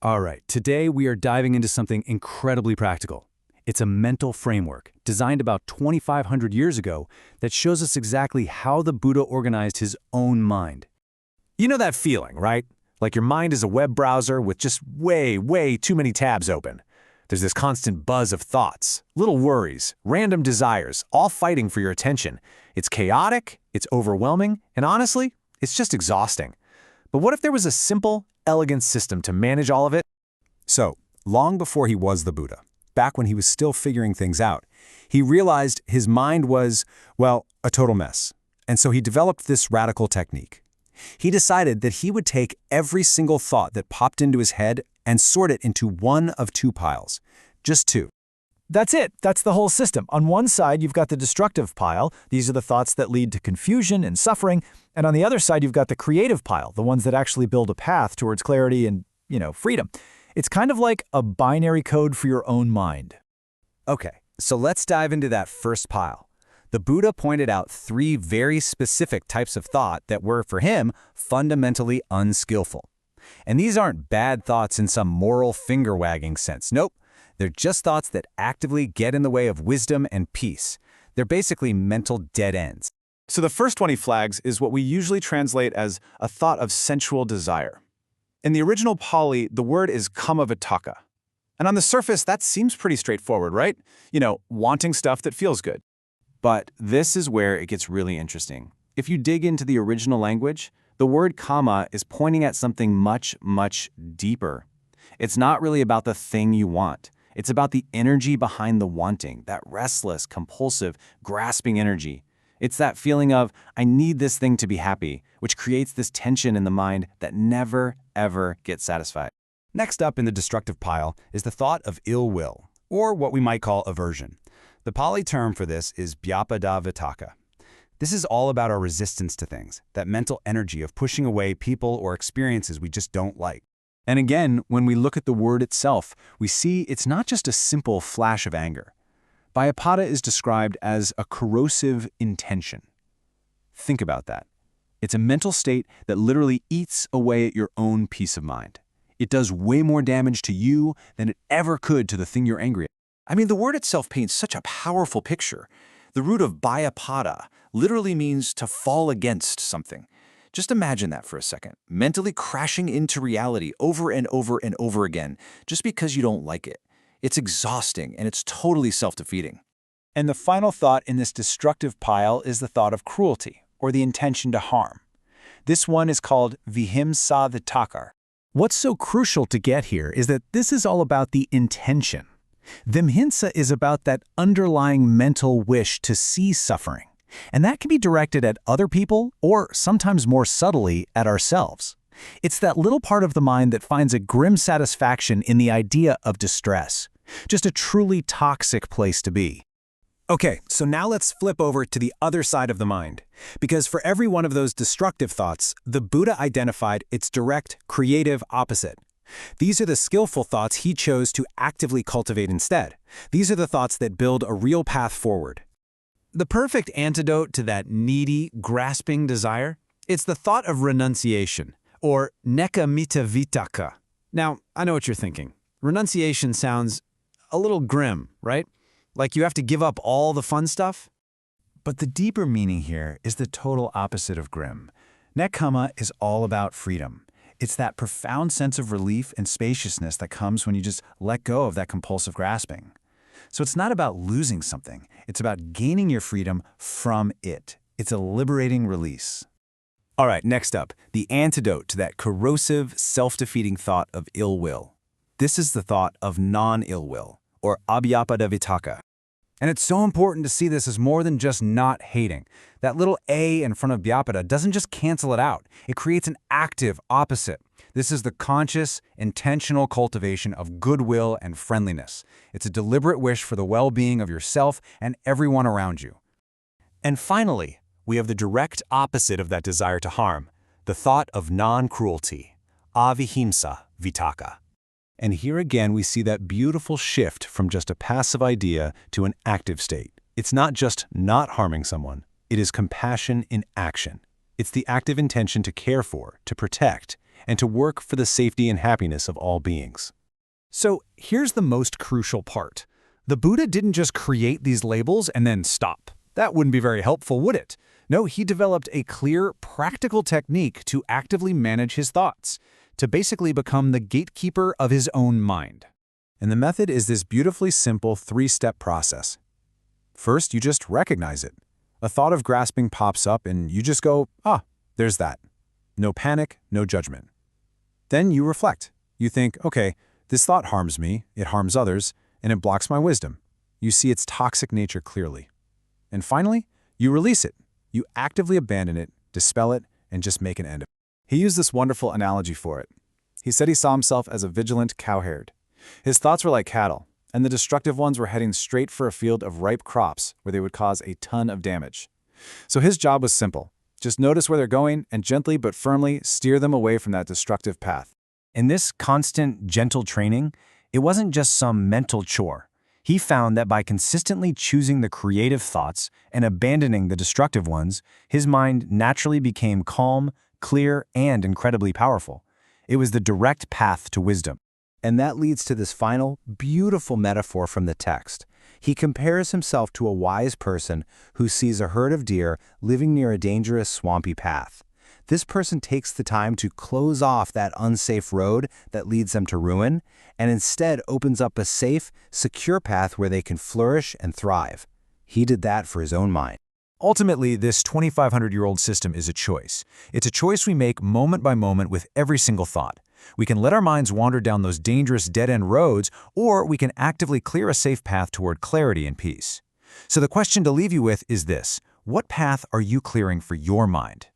All right, today we are diving into something incredibly practical. It's a mental framework designed about 2,500 years ago that shows us exactly how the Buddha organized his own mind. You know that feeling, right? Like your mind is a web browser with just way too many tabs open. There's this constant buzz of thoughts, little worries, random desires, all fighting for your attention. It's chaotic, it's overwhelming, and honestly, it's just exhausting. But what if there was a simple, elegant system to manage all of it? So, long before he was the Buddha, back when he was still figuring things out, he realized his mind was, well, a total mess. And so he developed this radical technique. He decided that he would take every single thought that popped into his head and sort it into one of two piles. Just two. That's it. That's the whole system. On one side, you've got the destructive pile. These are the thoughts that lead to confusion and suffering. And on the other side, you've got the creative pile, the ones that actually build a path towards clarity and, freedom. It's kind of like a binary code for your own mind. Okay, so let's dive into that first pile. The Buddha pointed out three very specific types of thought that were, for him, fundamentally unskillful. And these aren't bad thoughts in some moral finger-wagging sense. Nope. They're just thoughts that actively get in the way of wisdom and peace. They're basically mental dead ends. So the first one he flags is what we usually translate as a thought of sensual desire. In the original Pali, the word is kama-vitakka. And on the surface, that seems pretty straightforward, right? Wanting stuff that feels good. But this is where it gets really interesting. If you dig into the original language, the word kama is pointing at something much deeper. It's not really about the thing you want. It's about the energy behind the wanting, that restless, compulsive, grasping energy. It's that feeling of, I need this thing to be happy, which creates this tension in the mind that never, ever gets satisfied. Next up in the destructive pile is the thought of ill will, or what we might call aversion. The Pali term for this is Dvedhāvitakkasutta. This is all about our resistance to things, that mental energy of pushing away people or experiences we just don't like. And again, when we look at the word itself, we see it's not just a simple flash of anger. Vyapada is described as a corrosive intention. Think about that. It's a mental state that literally eats away at your own peace of mind. It does way more damage to you than it ever could to the thing you're angry at. I mean, the word itself paints such a powerful picture. The root of Bhayapada literally means to fall against something. Just imagine that for a second, mentally crashing into reality over and over again, just because you don't like it. It's exhausting, and it's totally self-defeating. And the final thought in this destructive pile is the thought of cruelty, or the intention to harm. This one is called vihimsa-vitakka. What's so crucial to get here is that this is all about the intention. Vimhinsa is about that underlying mental wish to see suffering. And that can be directed at other people, or sometimes more subtly, at ourselves. It's that little part of the mind that finds a grim satisfaction in the idea of distress. Just a truly toxic place to be. Okay, so now let's flip over to the other side of the mind. Because for every one of those destructive thoughts, the Buddha identified its direct, creative opposite. These are the skillful thoughts he chose to actively cultivate instead. These are the thoughts that build a real path forward. The perfect antidote to that needy, grasping desire? It's the thought of renunciation, or nekamitta-vitakka. Now, I know what you're thinking. Renunciation sounds a little grim, right? Like you have to give up all the fun stuff? But the deeper meaning here is the total opposite of grim. Nekkhamma is all about freedom. It's that profound sense of relief and spaciousness that comes when you just let go of that compulsive grasping. So it's not about losing something. It's about gaining your freedom from it. It's a liberating release. All right, next up, the antidote to that corrosive, self-defeating thought of ill will. This is the thought of non-ill will, or abhyapada-vitakka. And it's so important to see this as more than just not hating. That little A in front of Vyapada doesn't just cancel it out. It creates an active opposite. This is the conscious, intentional cultivation of goodwill and friendliness. It's a deliberate wish for the well-being of yourself and everyone around you. And finally, we have the direct opposite of that desire to harm, the thought of non-cruelty, avihimsa-vitakka. And here again we see that beautiful shift from just a passive idea to an active state. It's not just not harming someone, it is compassion in action. It's the active intention to care for, to protect, and to work for the safety and happiness of all beings. So here's the most crucial part. The Buddha didn't just create these labels and then stop. That wouldn't be very helpful, would it? No, he developed a clear, practical technique to actively manage his thoughts, to basically become the gatekeeper of his own mind. And the method is this beautifully simple three-step process. First, you just recognize it. A thought of grasping pops up and you just go, ah, there's that. No panic, no judgment. Then you reflect. You think, okay, this thought harms me, it harms others, and it blocks my wisdom. You see its toxic nature clearly. And finally, you release it. You actively abandon it, dispel it, and just make an end of it. He used this wonderful analogy for it. He said he saw himself as a vigilant cowherd. His thoughts were like cattle, and the destructive ones were heading straight for a field of ripe crops where they would cause a ton of damage. So his job was simple. Just notice where they're going and gently but firmly steer them away from that destructive path. In this constant, gentle training, it wasn't just some mental chore. He found that by consistently choosing the creative thoughts and abandoning the destructive ones, his mind naturally became calm, clear, and incredibly powerful. It was the direct path to wisdom. And that leads to this final, beautiful metaphor from the text. He compares himself to a wise person who sees a herd of deer living near a dangerous, swampy path. This person takes the time to close off that unsafe road that leads them to ruin, and instead opens up a safe, secure path where they can flourish and thrive. He did that for his own mind. Ultimately, this 2,500-year-old system is a choice. It's a choice we make moment by moment with every single thought. We can let our minds wander down those dangerous dead-end roads, or we can actively clear a safe path toward clarity and peace. So the question to leave you with is this: what path are you clearing for your mind?